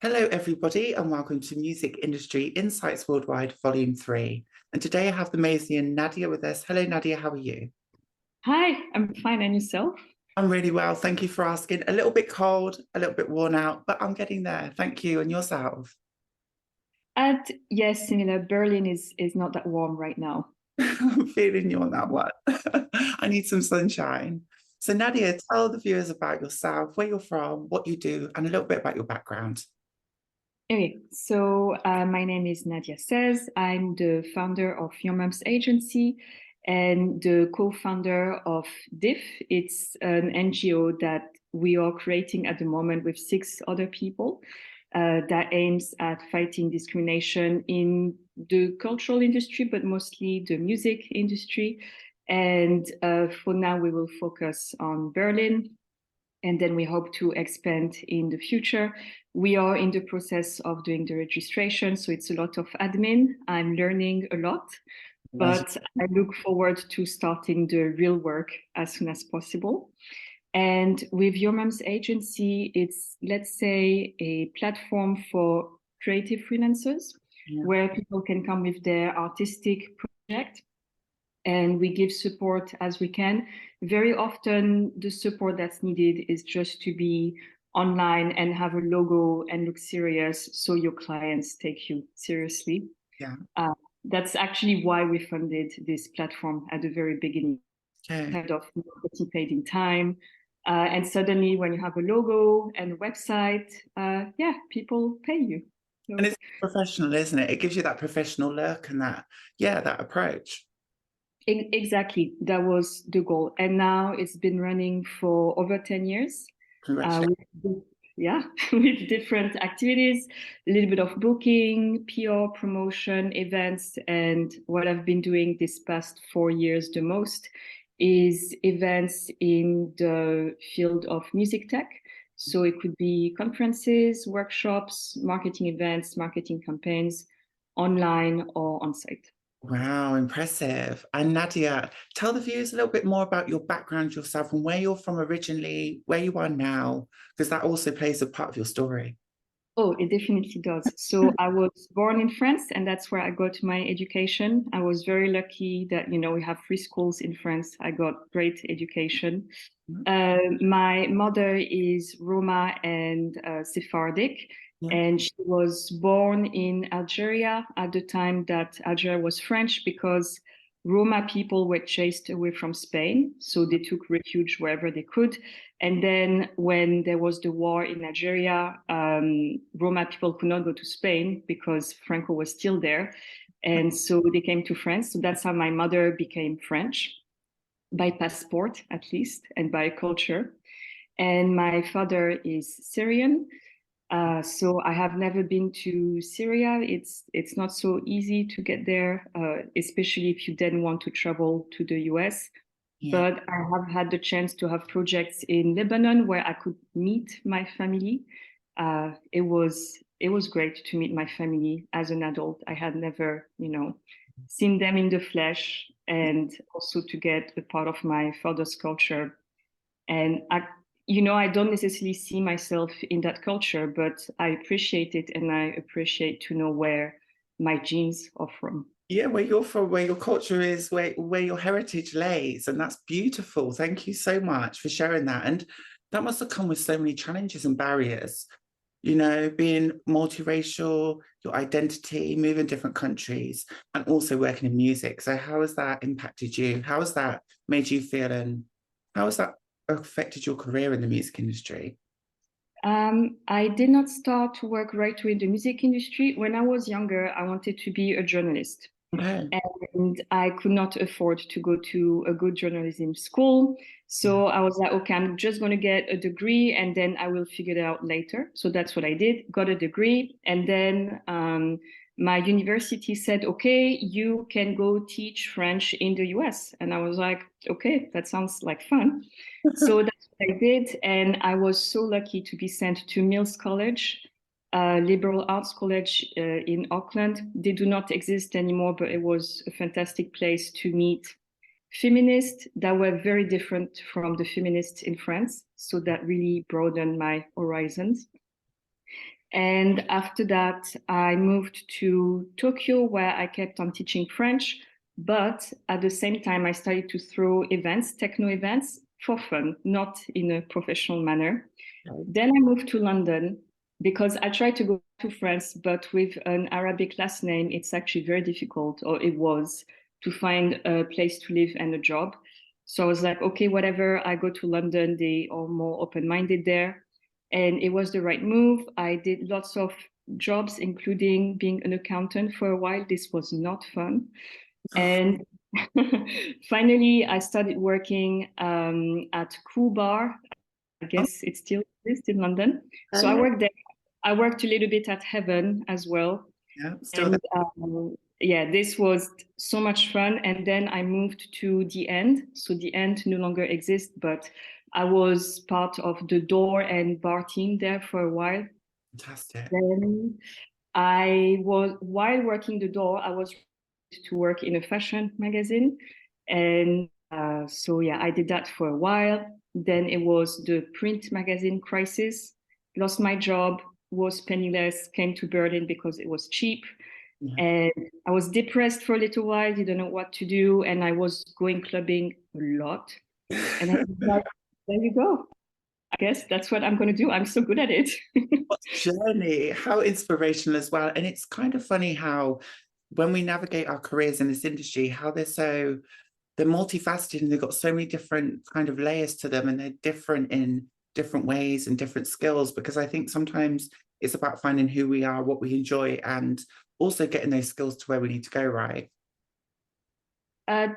Hello, everybody, and welcome to Music Industry Insights Worldwide, Volume 3. And today I have the amazing Nadia with us. Hello, Nadia, how are you? Hi, I'm fine. And yourself? I'm really well. Thank you for asking. A little bit cold, a little bit worn out, but I'm getting there. Thank you. And yourself? Yes, similar. Berlin is not that warm right now. I'm feeling you on that one. I need some sunshine. So, Nadia, tell the viewers about yourself, where you're from, what you do, and a little bit about your background. Okay, so my name is Nadia Says. I'm the founder of Your Mom's Agency and the co-founder of DIF. It's an NGO that we are creating at the moment with 6 other people that aims at fighting discrimination in the cultural industry, but mostly the music industry. And for now, we will focus on Berlin, and then we hope to expand in the future. We are in the process of doing the registration, so it's a lot of admin. I'm learning a lot, Imagine. but I look forward to starting the real work as soon as possible. And with Your Mom's Agency, it's, let's say, a platform for creative freelancers Yeah. where people can come with their artistic project and we give support as we can. Very often, the support that's needed is just to be online and have a logo and look serious so your clients take you seriously. Yeah. Uh, that's actually why we funded this platform at the very beginning, Okay. kind of getting paid in time. And suddenly, when you have a logo and a website, yeah, people pay you. And So it's professional, isn't it? It gives you that professional look and that approach. exactly, that was the goal. And now it's been running for over 10 years. Congratulations. Yeah, with different activities, a little bit of booking, PR, promotion, events. And what I've been doing this past 4 years the most is events in the field of music tech. So it could be conferences, workshops, marketing events, marketing campaigns, online or on site. Wow, impressive. And Nadia, tell the viewers a little bit more about your background yourself and where you're from originally, where you are now, because that also plays a part of your story. Oh, it definitely does. So I was born in France, and that's where I got my education. I was very lucky that, we have free schools in France. I got great education. My mother is Roma and Sephardic, Yeah. and she was born in Algeria at the time that Algeria was French because Roma people were chased away from Spain. So they took refuge wherever they could. And then when there was the war in Algeria, Roma people could not go to Spain because Franco was still there. And so they came to France. So that's how my mother became French, by passport at least, and by culture. And my father is Syrian. So I have never been to Syria. It's not so easy to get there, especially if you then want to travel to the US. Yeah. But I have had the chance to have projects in Lebanon where I could meet my family. It was great to meet my family as an adult. I had never, seen them in the flesh, and also to get a part of my father's culture. And I don't necessarily see myself in that culture, but I appreciate it, and I appreciate to know where my genes are from. Yeah, where you're from, where your culture is, where your heritage lays. And that's beautiful. Thank you so much for sharing that. And that must have come with so many challenges and barriers, being multiracial, your identity, moving different countries, and also working in music. So how has that impacted you? How has that made you feel, and how has that affected your career in the music industry? I did not start to work right away in the music industry. When I was younger, I wanted to be a journalist. Okay. And I could not afford to go to a good journalism school. Yeah. So I was like, okay, I'm just going to get a degree and then I will figure it out later. So that's what I did, got a degree. And then my university said, okay, you can go teach French in the US. And I was like, okay, that sounds like fun. So that's what I did. And I was so lucky to be sent to Mills College, liberal arts college in Auckland. They do not exist anymore, but it was a fantastic place to meet feminists that were very different from the feminists in France. So that really broadened my horizons. And after that, I moved to Tokyo, where I kept on teaching French. But at the same time, I started to throw events, techno events, for fun, not in a professional manner. Right. Then I moved to London because I tried to go to France, but with an Arabic last name, it's actually very difficult, or it was, to find a place to live and a job. So I was like, okay, whatever, I go to London, they are more open-minded there. And it was the right move. I did lots of jobs, including being an accountant for a while. This was not fun. And finally, I started working at Cool Bar. I guess it still exists in London. So I Yeah, worked there. I worked a little bit at Heaven as well. yeah, still there. And yeah, this was so much fun. And then I moved to The End. So The End no longer exists, but I was part of the door and bar team there for a while. Fantastic. Then while working the door, I was to work in a fashion magazine. And so, yeah, I did that for a while. Then it was the print magazine crisis. Lost my job, was penniless, came to Berlin because it was cheap. Yeah. And I was depressed for a little while, didn't know what to do. And I was going clubbing a lot. And I was like, there you go. I guess that's what I'm going to do. I'm so good at it. What a journey, how inspirational as well. And it's kind of funny how when we navigate our careers in this industry, how they're multifaceted and they've got so many different kind of layers to them, and they're different in different ways and different skills, because I think sometimes it's about finding who we are, what we enjoy, and also getting those skills to where we need to go, right? Uh,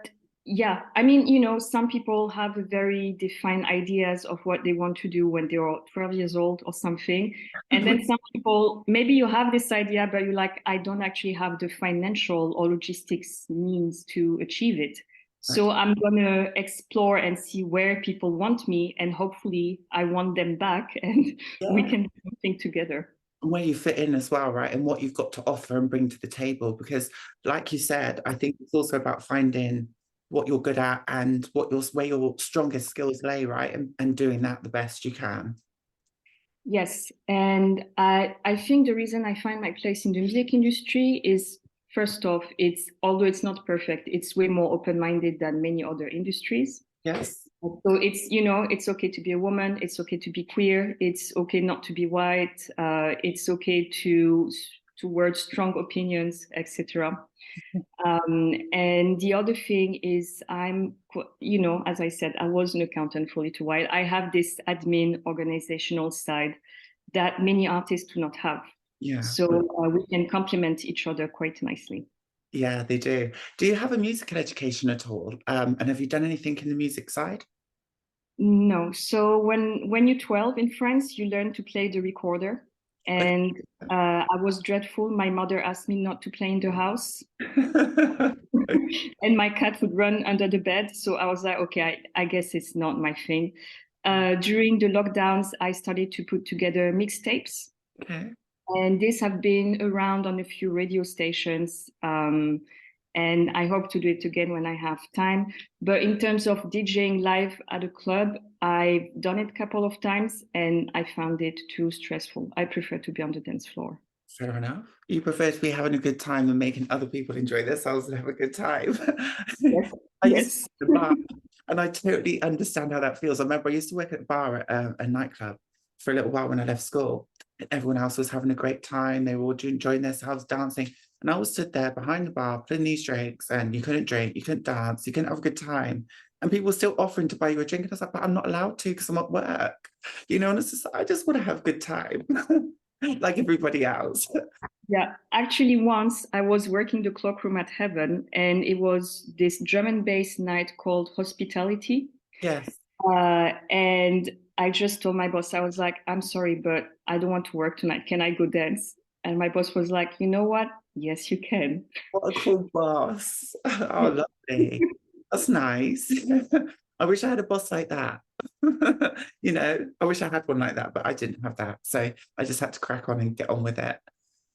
yeah, I mean, you know, some people have very defined ideas of what they want to do when they're 12 years old or something. And then some people, maybe you have this idea, but you're like, I don't actually have the financial or logistics means to achieve it. So I'm going to explore and see where people want me, and hopefully I want them back and we Yeah. can do something together. And where you fit in as well, right? And what you've got to offer and bring to the table. Because, like you said, I think it's also about finding what you're good at and where your strongest skills lay, right? And doing that the best you can. Yes, and I think the reason I find my place in the music industry is, first off, it's, although it's not perfect, it's way more open-minded than many other industries. Yes. So it's, you know, it's okay to be a woman, it's okay to be queer, it's okay not to be white, it's okay to word strong opinions, etc. And the other thing is, you know, as I said, I was an accountant for a little while. I have this admin organizational side that many artists do not have. Yeah. So we can complement each other quite nicely. Yeah, they do. Do you have a musical education at all? And have you done anything in the music side? No. So when you're 12 in France, you learn to play the recorder. And I was dreadful. My mother asked me not to play in the house. And my cat would run under the bed. So I was like, okay, I guess it's not my thing. During the lockdowns, I started to put together mixtapes. Okay. And these have been around on a few radio stations. And I hope to do it again when I have time. But in terms of DJing live at a club, I've done it a couple of times and I found it too stressful. I prefer to be on the dance floor. Fair enough. You prefer to be having a good time and making other people enjoy themselves and have a good time. Yes. I used Yes. to bar, and I totally understand how that feels. I remember I used to work at a bar at a nightclub for a little while when I left school. And everyone else was having a great time. They were all enjoying themselves, dancing. And I was stood there behind the bar playing these drinks, and you couldn't drink, you couldn't dance, you couldn't have a good time. And people were still offering to buy you a drink. And I was like, but I'm not allowed to because I'm at work. You know, and it's just, I just want to have a good time. Like everybody else. Yeah, actually, once I was working the cloakroom at Heaven, and it was this drum and bass night called Hospitality. Yes. And I just told my boss, I was like, I'm sorry, but I don't want to work tonight. Can I go dance? And my boss was like, you know what? Yes, you can. What a cool boss. Oh, lovely. That's nice. I wish I had a boss like that. You know, I wish I had one like that, but I didn't have that. So I just had to crack on and get on with it.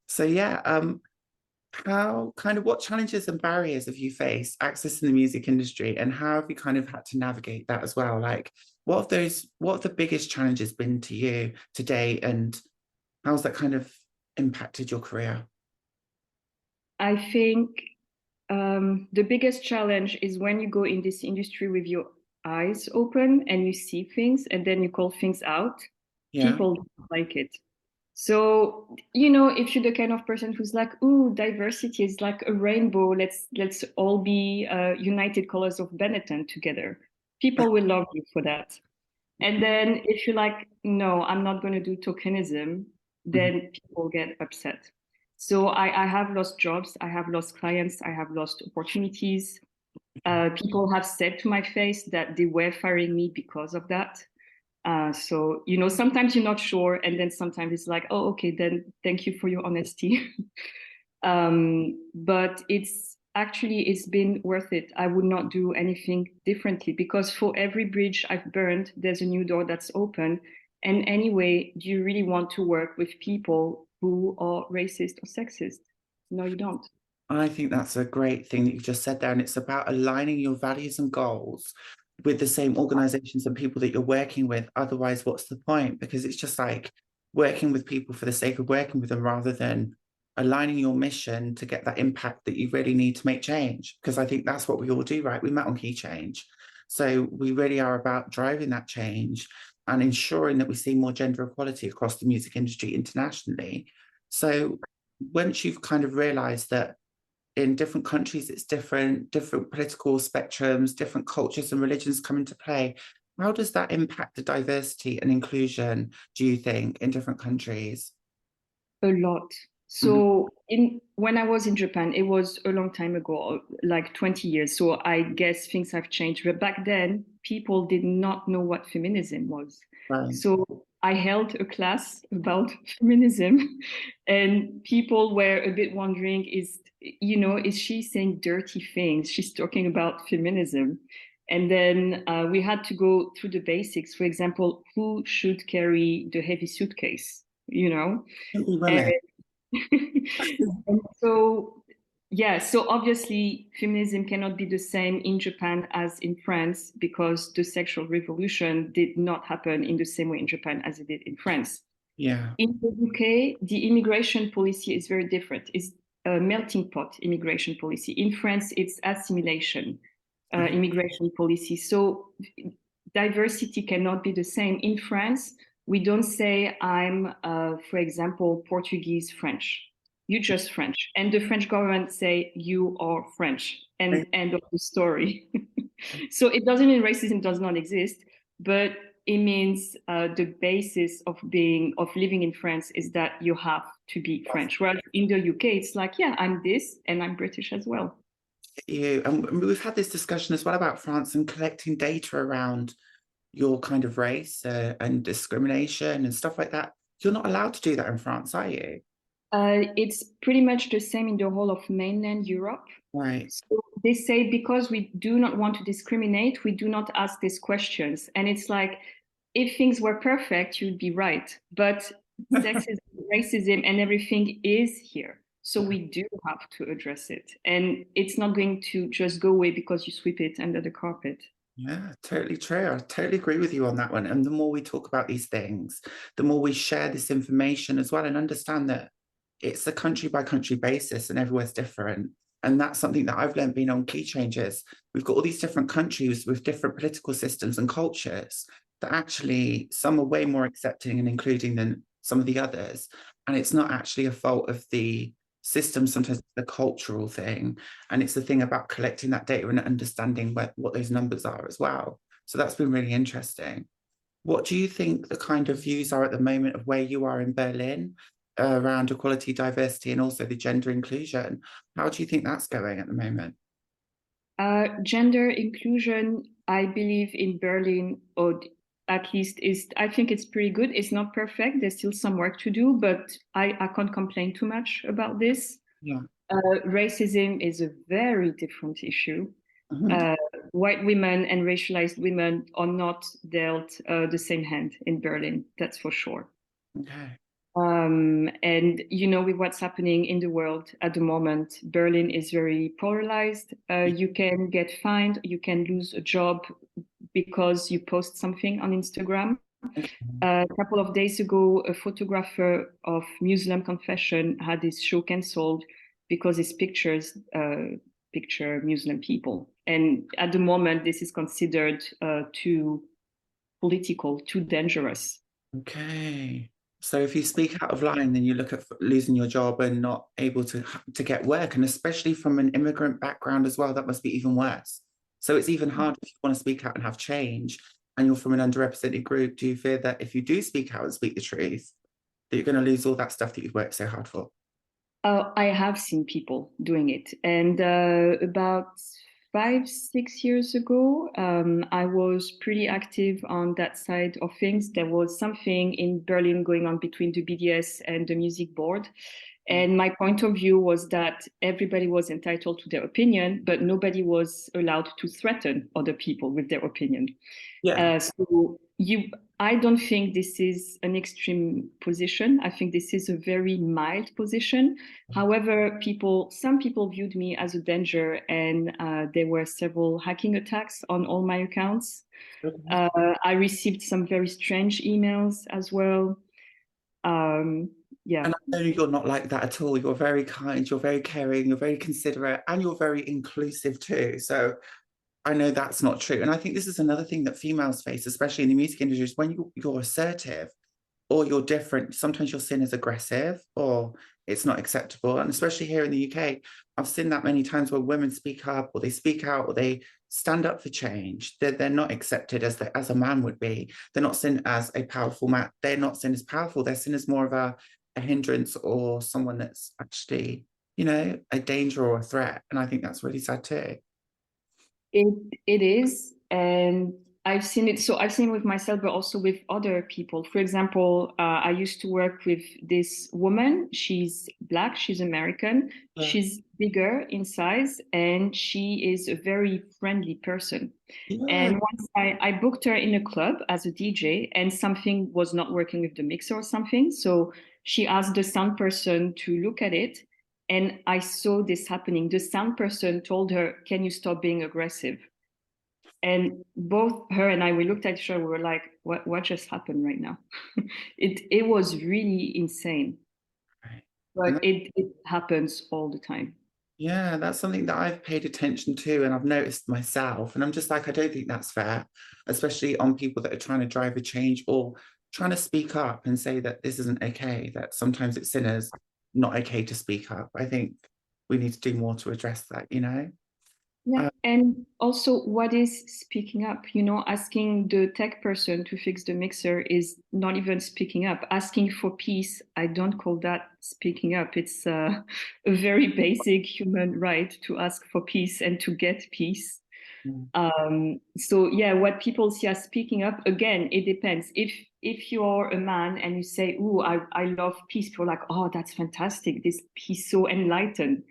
So yeah, what challenges and barriers have you faced accessing the music industry, and how have you kind of had to navigate that as well? Like what have the biggest challenges been to you today, and How's that kind of impacted your career? I think the biggest challenge is when you go in this industry with your eyes open and you see things and then you call things out, Yeah. people don't like it. So, you know, if you're the kind of person who's like, "Ooh, diversity is like a rainbow. Let's all be united colors of Benetton together." People will love you for that. And then if you're like, "No, I'm not going to do tokenism," Mhm. then people get upset. So I have lost jobs, I have lost clients, I have lost opportunities. People have said to my face that they were firing me because of that. So, you know, sometimes you're not sure, and then sometimes it's like, oh, okay, then thank you for your honesty. But it's been worth it. I would not do anything differently because for every bridge I've burned, there's a new door that's open. And anyway, do you really want to work with people who are racist or sexist? No, you don't. I think that's a great thing that you just said there. And it's about aligning your values and goals with the same organizations and people that you're working with. Otherwise, what's the point? Because it's just like working with people for the sake of working with them rather than aligning your mission to get that impact that you really need to make change. Because I think that's what we all do, right? We met on Key Change. So we really are about driving that change and ensuring that we see more gender equality across the music industry internationally. So once you've kind of realized that in different countries it's different political spectrums, different cultures and religions come into play, how does that impact the diversity and inclusion, do you think, in different countries? A lot. Mhm. So in when I was in Japan, it was a long time ago, like 20 years. So I guess things have changed. But back then, people did not know what feminism was. Right. So I held a class about feminism, and people were a bit wondering, is she saying dirty things? She's talking about feminism. And then we had to go through the basics. For example, who should carry the heavy suitcase? You know, Simply and, women. and so, yeah, so obviously feminism cannot be the same in Japan as in France because the sexual revolution did not happen in the same way in Japan as it did in France. Yeah. In the UK, the immigration policy is very different. It's a melting pot immigration policy. In France, it's assimilation immigration policy. So diversity cannot be the same. In France, we don't say I'm, for example, Portuguese French. You just French, and the French government say you are French, and end of the story. So it doesn't mean racism does not exist, but it means the basis of living in France is that you have to be French. Whereas in the UK, it's like, yeah, I'm this and I'm British as well. You and we've had this discussion as well about France and collecting data around your kind of race and discrimination and stuff like that. You're not allowed to do that in France, are you? It's pretty much the same in the whole of mainland Europe. Right. So they say because we do not want to discriminate, we do not ask these questions. And it's like, if things were perfect, you'd be right. But sexism, racism, and everything is here. So we do have to address it. And it's not going to just go away because you sweep it under the carpet. Yeah, totally true. I totally agree with you on that one. And the more we talk about these things, the more we share this information as well and understand that it's a country by country basis and everywhere's different. And that's something that I've learned being on Key Changes. We've got all these different countries with different political systems and cultures that actually some are way more accepting and including than some of the others. And it's not actually a fault of the system, sometimes it's a cultural thing. And it's the thing about collecting that data and understanding what those numbers are as well. So that's been really interesting. What do you think the kind of views are at the moment of where you are in Berlin around equality, diversity, and also the gender inclusion? How do you think that's going at the moment? Gender inclusion, I believe in Berlin, or at least I think it's pretty good. It's not perfect. There's still some work to do, but I can't complain too much about this. Yeah. Racism is a very different issue. Mhm. Uh, White women and racialized women are not dealt the same hand in Berlin, that's for sure. Okay. And you know, with what's happening in the world at the moment, Berlin is very polarized. You can get fined, you can lose a job because you post something on Instagram. A couple of days ago, a photographer of Muslim confession had his show cancelled because his pictures picture Muslim people. And at the moment, this is considered too political, too dangerous. Okay. So if you speak out of line, then you look at losing your job and not able to get work, and especially from an immigrant background as well, that must be even worse. So it's even harder if you want to speak out and have change, and you're from an underrepresented group. Do you fear that if you do speak out and speak the truth, that you're going to lose all that stuff that you've worked so hard for? I have seen people doing it. And about 5, 6 years ago, I was pretty active on that side of things. There was something in Berlin going on between the BDS and the music board. And my point of view was that everybody was entitled to their opinion, but nobody was allowed to threaten other people with their opinion. Yeah. I don't think this is an extreme position. I think this is a very mild position. However, some people viewed me as a danger, and there were several hacking attacks on all my accounts. I received some very strange emails as well. Yeah. And I know you're not like that at all. You're very kind, you're very caring, you're very considerate, and you're very inclusive too. So I know that's not true. And I think this is another thing that females face, especially in the music industry, is when you're assertive or you're different, sometimes you're seen as aggressive or it's not acceptable. And especially here in the UK, I've seen that many times where women speak up or they speak out or they stand up for change. They're not accepted as a man would be. They're not seen as a powerful man. They're not seen as powerful. They're seen as more of a hindrance or someone that's actually, a danger or a threat. And I think that's really sad too. It is, and I've seen it. So I've seen it with myself, but also with other people. For example, I used to work with this woman. She's Black, she's American, Yeah. she's bigger in size, and she is a very friendly person. Yeah. And once I booked her in a club as a DJ, and something was not working with the mixer or something. So she asked the sound person to look at it. And I saw this happening. The sound person told her, "Can you stop being aggressive?" And both her and I, we looked at each other, we were like, what just happened right now? It was really insane. Right. But it happens all the time. Yeah, that's something that I've paid attention to and I've noticed myself. And I'm just like, I don't think that's fair, especially on people that are trying to drive a change or trying to speak up and say that this isn't okay, that sometimes it's seen as not okay to speak up. I think we need to do more to address that. Yeah. Uh, And also, what is speaking up? Asking the tech person to fix the mixer is not even speaking up. Asking for peace, I don't call that speaking up. It's a very basic human right to ask for peace and to get peace. So yeah, what people see as speaking up, again, it depends. If you're a man and you say, "Ooh, I love peace," people are like, "Oh, that's fantastic. This peace so enlightened."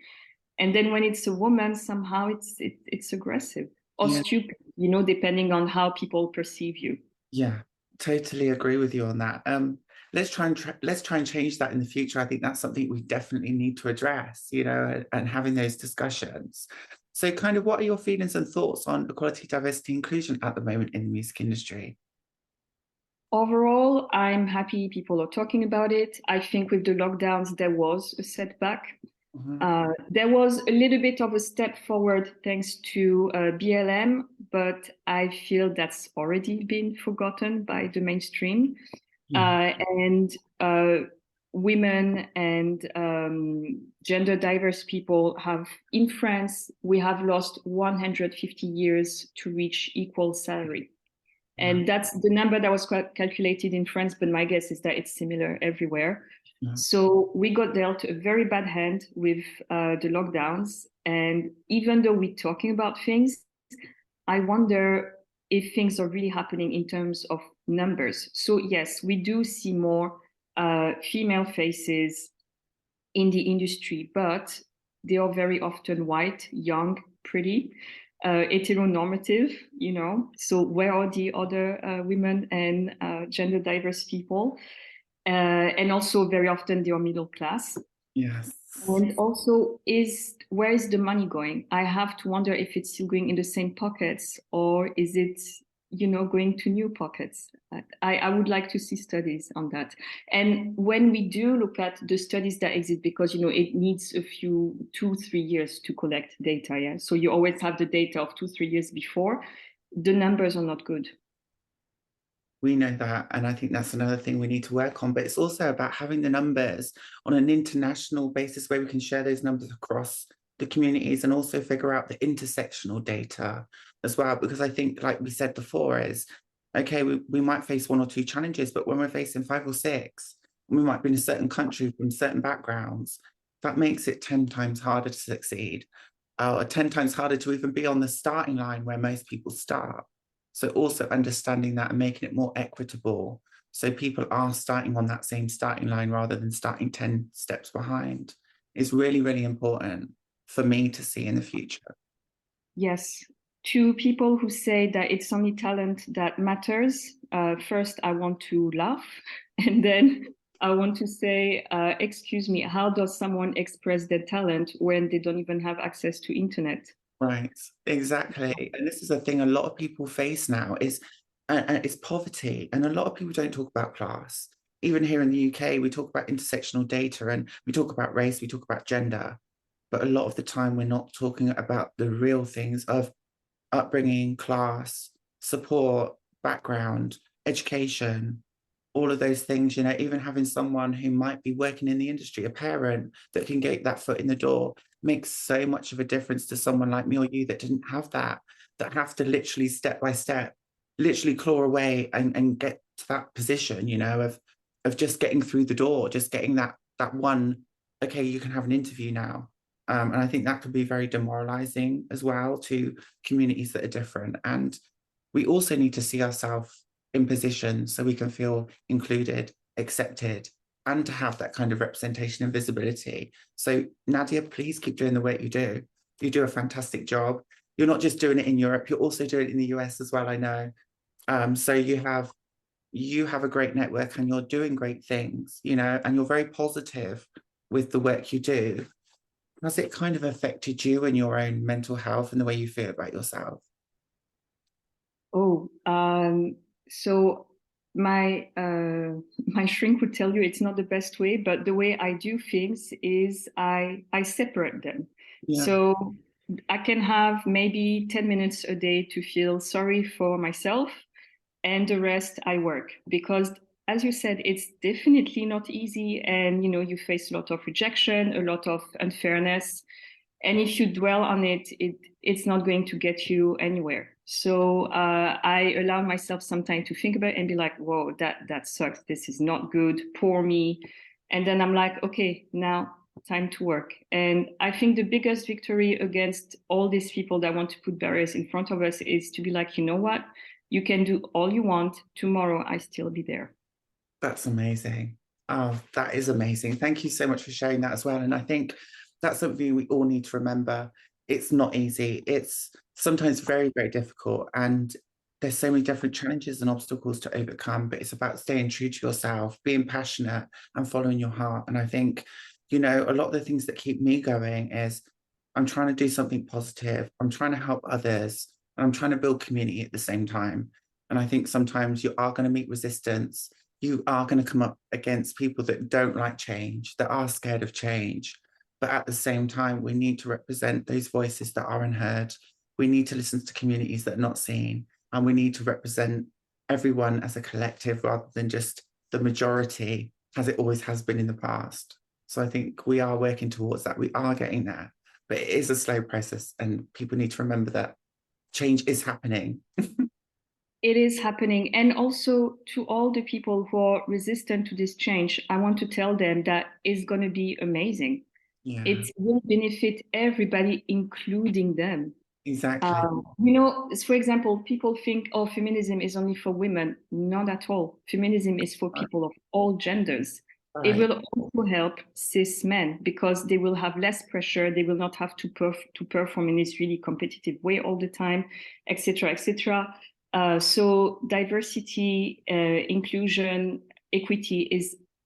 And then when it's a woman, somehow it's aggressive or yeah, stupid, depending on how people perceive you. yeah, totally agree with you on that. Let's try and change that in the future. I think that's something we definitely need to address, and having those discussions. So kind of what are your feelings and thoughts on equality, diversity, inclusion at the moment in the music industry? Overall, I'm happy people are talking about it. I think with the lockdowns, there was a setback. Mhm. There was a little bit of a step forward thanks to BLM, but I feel that's already been forgotten by the mainstream. Yeah. And women and gender diverse people in France, we have lost 150 years to reach equal salary. Wow. And that's the number that was calculated in France, but my guess is that it's similar everywhere. Yeah. So we got dealt a very bad hand with the lockdowns. And even though we're talking about things, I wonder if things are really happening in terms of numbers. So yes, we do see more female faces in the industry, but they are very often white, young, pretty, heteronormative. So where are the other women and gender diverse people? And also very often they are middle class. Yes. And also, where is the money going? I have to wonder if it's still going in the same pockets or is it going to new pockets. I would like to see studies on that. And when we do look at the studies that exist, because it needs a few 2-3 years to collect data, yeah. So you always have the data of 2-3 years before. The numbers are not good. We know that, and I think that's another thing we need to work on. But it's also about having the numbers on an international basis where we can share those numbers across the communities and also figure out the intersectional data as well. Because I think, like we said before, is okay, we might face 1 or 2 challenges, but when we're facing 5 or 6, we might be in a certain country from certain backgrounds, that makes it 10 times harder to succeed, or 10 times harder to even be on the starting line where most people start. So also understanding that and making it more equitable, so people are starting on that same starting line rather than starting 10 steps behind, is really, really important for me to see in the future. Yes. To people who say that it's only talent that matters, first I want to laugh, and then I want to say, excuse me, how does someone express their talent when they don't even have access to internet? Right, exactly. And this is a thing a lot of people face now is it's poverty. And a lot of people don't talk about class. Even here in the UK, we talk about intersectional data and we talk about race, we talk about gender. But a lot of the time, we're not talking about the real things of upbringing, class, support, background, education, all of those things, even having someone who might be working in the industry, a parent that can get that foot in the door, makes so much of a difference to someone like me or you that didn't have that have to literally step by step, literally claw away and get to that position, of just getting through the door, just getting that one, okay, you can have an interview now. And I think that can be very demoralizing as well to communities that are different. And we also need to see ourselves in position so we can feel included, accepted, and to have that kind of representation and visibility. So Nadia, please keep doing the work you do. You do a fantastic job. You're not just doing it in Europe, you're also doing it in the US as well, I know. So you have a great network and you're doing great things, and you're very positive with the work you do. Has it kind of affected you and your own mental health and the way you feel about yourself? Oh, so my my shrink would tell you it's not the best way, but the way I do things is I separate them. Yeah. So I can have maybe 10 minutes a day to feel sorry for myself, and the rest I work, because as you said, it's definitely not easy, and you face a lot of rejection, a lot of unfairness, and if you dwell on it, it's not going to get you anywhere. So I allow myself some time to think about it and be like, whoa, that sucks, this is not good, poor me. And then I'm like, okay, now time to work. And I think the biggest victory against all these people that want to put barriers in front of us is to be like, you know what, you can do all you want, tomorrow I still be there. That's amazing. Oh, that is amazing. Thank you so much for sharing that as well. And I think that's something we all need to remember. It's not easy. It's sometimes very, very difficult. And there's so many different challenges and obstacles to overcome, but it's about staying true to yourself, being passionate and following your heart. And I think, a lot of the things that keep me going is I'm trying to do something positive. I'm trying to help others. And I'm trying to build community at the same time. And I think sometimes you are going to meet resistance. You are going to come up against people that don't like change, that are scared of change. But at the same time, we need to represent those voices that are unheard. We need to listen to communities that are not seen. And we need to represent everyone as a collective rather than just the majority, as it always has been in the past. So I think we are working towards that. We are getting there. But it is a slow process, and people need to remember that change is happening. It is happening. And also to all the people who are resistant to this change, I want to tell them that it's going to be amazing. Yeah, It will benefit everybody, including them. exactly. For example, people think, oh, feminism is only for women. Not at all. Feminism is for Right. people of all genders. It Right. will also help cis men because they will have less pressure. They will not have to perform in this really competitive way all the time, etc., etc. So diversity, inclusion, equity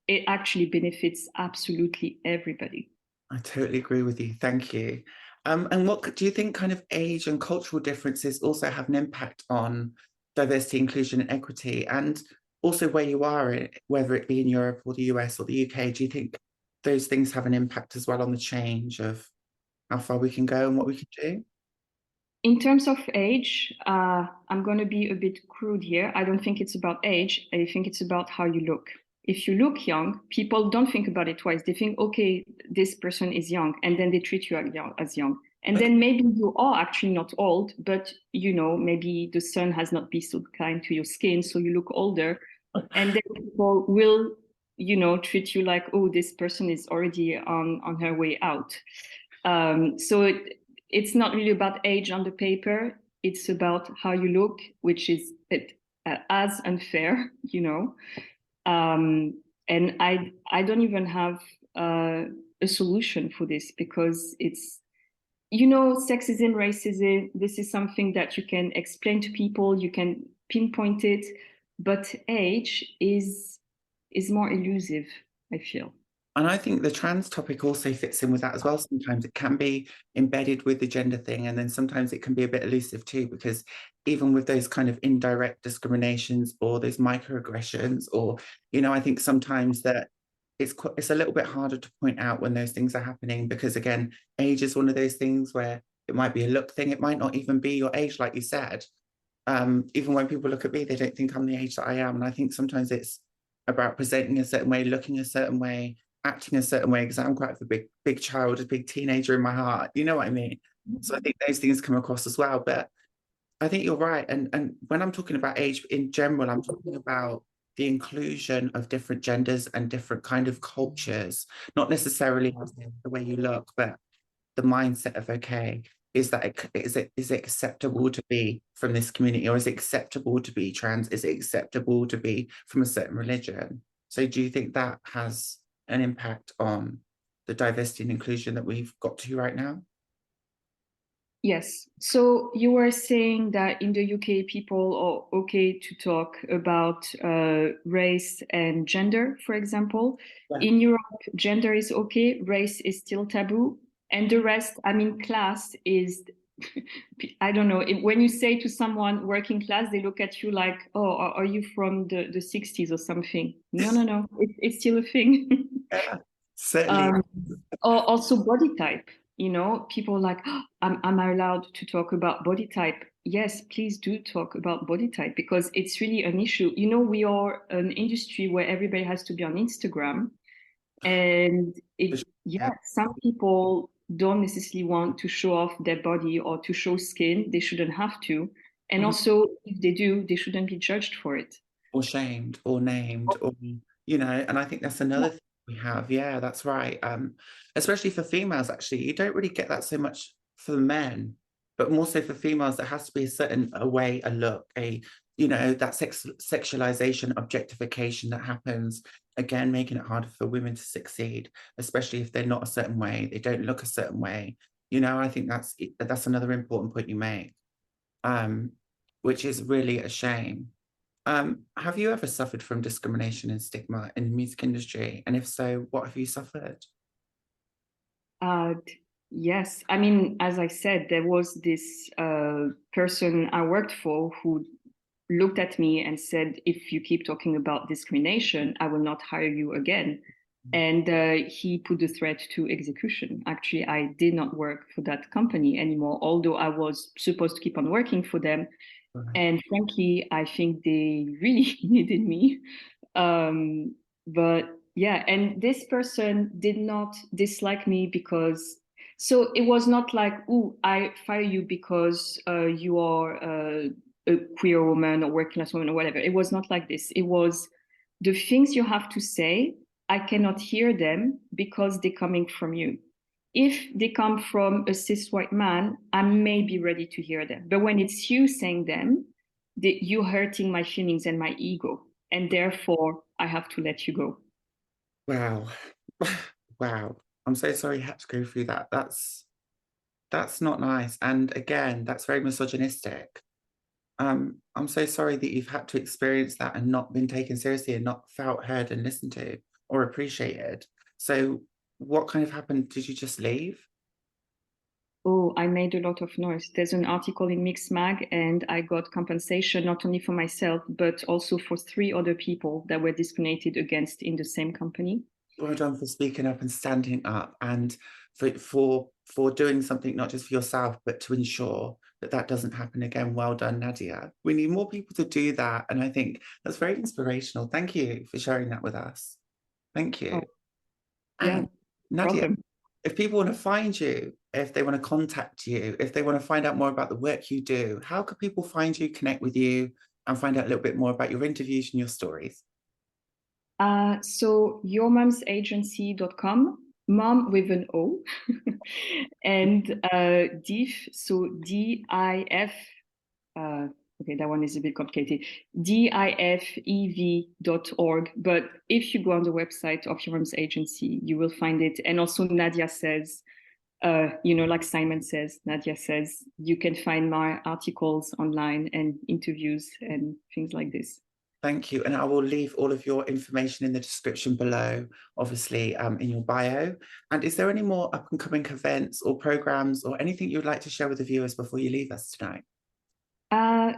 it actually benefits absolutely everybody. I totally agree with you. Thank you. And what do you think kind of age and cultural differences also have an impact on diversity, inclusion, and equity, and also where you are, whether it be in Europe or the US or the UK, do you think those things have an impact as well on the change of how far we can go and what we can do? In terms of age, I'm going to be a bit crude here. I don't think it's about age. I think it's about how you look. If you look young, people don't think about it twice. They think, okay, this person is young, and then they treat you as young. And then maybe you are actually not old, but you know, maybe the sun has not been so kind to your skin, so you look older. And then people will, you know, treat you like, oh, this person is already on her way out. So it's not really about age on the paper. It's about how you look, which is as unfair, you know. And I don't even have a solution for this because it's, you know, sexism, racism, this is something that you can explain to people, you can pinpoint it, but age is more elusive, I feel. And I think the trans topic also fits in with that as well. Sometimes it can be embedded with the gender thing, and then sometimes it can be a bit elusive too, because even with those kind of indirect discriminations or those microaggressions, or, you know, I think sometimes that it's a little bit harder to point out when those things are happening, because again, age is one of those things where it might be a look thing. It might not even be your age, like you said. Even when people look at me, they don't think I'm the age that I am. And I think sometimes it's about presenting a certain way, looking a certain way, acting a certain way, because I'm quite a big child, a big teenager in my heart. You know what I mean? So I think those things come across as well. But I think you're right. And when I'm talking about age in general, I'm talking about the inclusion of different genders and different kind of cultures, not necessarily the way you look, but the mindset of, okay, is it acceptable to be from this community, or is it acceptable to be trans? Is it acceptable to be from a certain religion? So do you think that has an impact on the diversity and inclusion that we've got to right now? Yes. So you were saying that in the UK, people are okay to talk about race and gender, for example. Yeah. In Europe, gender is okay, race is still taboo. And the rest, I mean, class is, I don't know, when you say to someone working class, they look at you like, oh, are you from the 60s or something? No, no, no, it's still a thing. Yeah, certainly. Um, or also body type, you know, people like, oh, am I allowed to talk about body type? Yes, please do talk about body type because it's really an issue. You know, we are an industry where everybody has to be on Instagram. And Yeah. some people don't necessarily want to show off their body or to show skin. They shouldn't have to. And Mhm. also, if they do, they shouldn't be judged for it. Or shamed or named, or, you know, and I think that's another Yeah. thing we have. Yeah, that's right. Especially for females, actually, you don't really get that so much for men, but more so for females, there has to be a certain a way, a look, you know, that sexualization, objectification that happens, again, making it harder for women to succeed, especially if they're not a certain way, they don't look a certain way. You know, I think that's another important point you make, um, which is really a shame. Have you ever suffered from discrimination and stigma in the music industry? And if so, what have you suffered? Uh, yes. I mean, as I said, there was this person I worked for who looked at me and said, if you keep talking about discrimination, I will not hire you again. And he put the threat to execution. Actually, I did not work for that company anymore, although I was supposed to keep on working for them. Right. And frankly, I think they really needed me. But yeah, and this person did not dislike me because, so it was not like, oh, I fire you because you are a queer woman or working class woman or whatever. It was not like this. It was the things you have to say, I cannot hear them because they're coming from you. If they come from a cis white man, I may be ready to hear them. But when it's you saying them, you're hurting my feelings and my ego. And therefore, I have to let you go. Wow. Wow. I'm so sorry you had to go through that. That's not nice. And again, that's very misogynistic. I'm so sorry that you've had to experience that and not been taken seriously and not felt heard and listened to or appreciated. So what kind of happened? Did you just leave? Oh, I made a lot of noise. There's an article in Mix Mag, and I got compensation not only for myself, but also for 3 other people that were discriminated against in the same company. Well done for speaking up and standing up, and for doing something not just for yourself, but to ensure that that doesn't happen again. Well done, Nadia. We need more people to do that, and I think that's very inspirational. Thank you for sharing that with us. Thank you. Oh, yeah, And Nadia, problem. if people want to find you, if they want to contact you, if they want to find out more about the work you do, how could people find you, connect with you, and find out a little bit more about your interviews and your stories? So yourmomsagency.com, mom with an O, and DIF, so DIF, okay, that one is a bit complicated, DIFEV.org. But if you go on the website of Your Mom's Agency, you will find it. And also Nadia Says, like Simon Says, Nadia Says, you can find my articles online and interviews and things like this. Thank you. And I will leave all of your information in the description below, obviously, in your bio. And is there any more up and coming events or programs or anything you'd like to share with the viewers before you leave us tonight?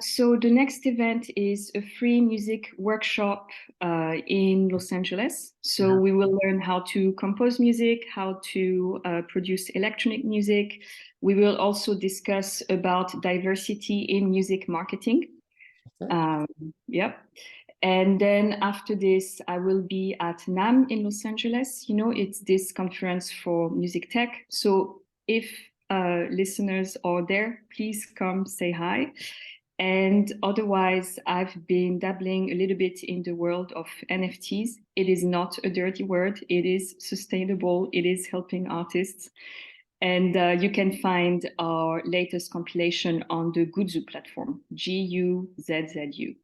So the next event is a free music workshop in Los Angeles. So we will learn how to compose music, how to produce electronic music. We will also discuss about diversity in music marketing. Yep. And then after this, I will be at NAMM in Los Angeles. It's this conference for music tech. So if listeners are there, please come say hi. And otherwise, I've been dabbling a little bit in the world of NFTs. It is not a dirty word. It is sustainable. It is helping artists. And you can find our latest compilation on the Guzzu platform, GUZZU.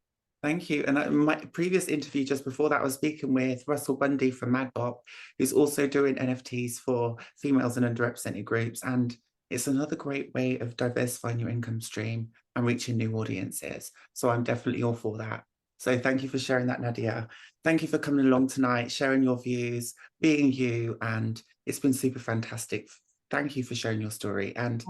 Thank you. And my previous interview just before that, I was speaking with Russell Bundy from Madbop, who's also doing NFTs for females and underrepresented groups. And it's another great way of diversifying your income stream and reaching new audiences. So I'm definitely all for that. So thank you for sharing that, Nadia. Thank you for coming along tonight, sharing your views, being you. And it's been super fantastic. Thank you for sharing your story, and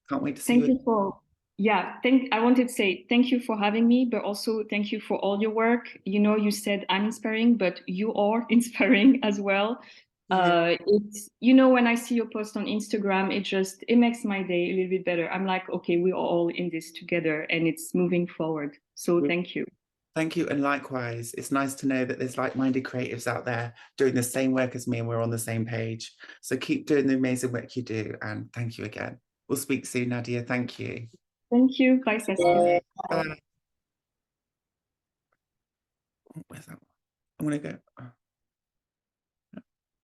can't wait to see you. Thank you for... Yeah, I wanted to say thank you for having me, but also thank you for all your work. You said I'm inspiring, but you are inspiring as well. Yeah. It's, when I see your post on Instagram, it makes my day a little bit better. I'm like, okay, we are all in this together and it's moving forward. So thank you. Thank you. And likewise, it's nice to know that there's like-minded creatives out there doing the same work as me and we're on the same page. So keep doing the amazing work you do. And thank you again. We'll speak soon, Nadia. Thank you. Thank you. Bye, Saskia. Bye. Oh, where's that one? I'm going to go. Oh.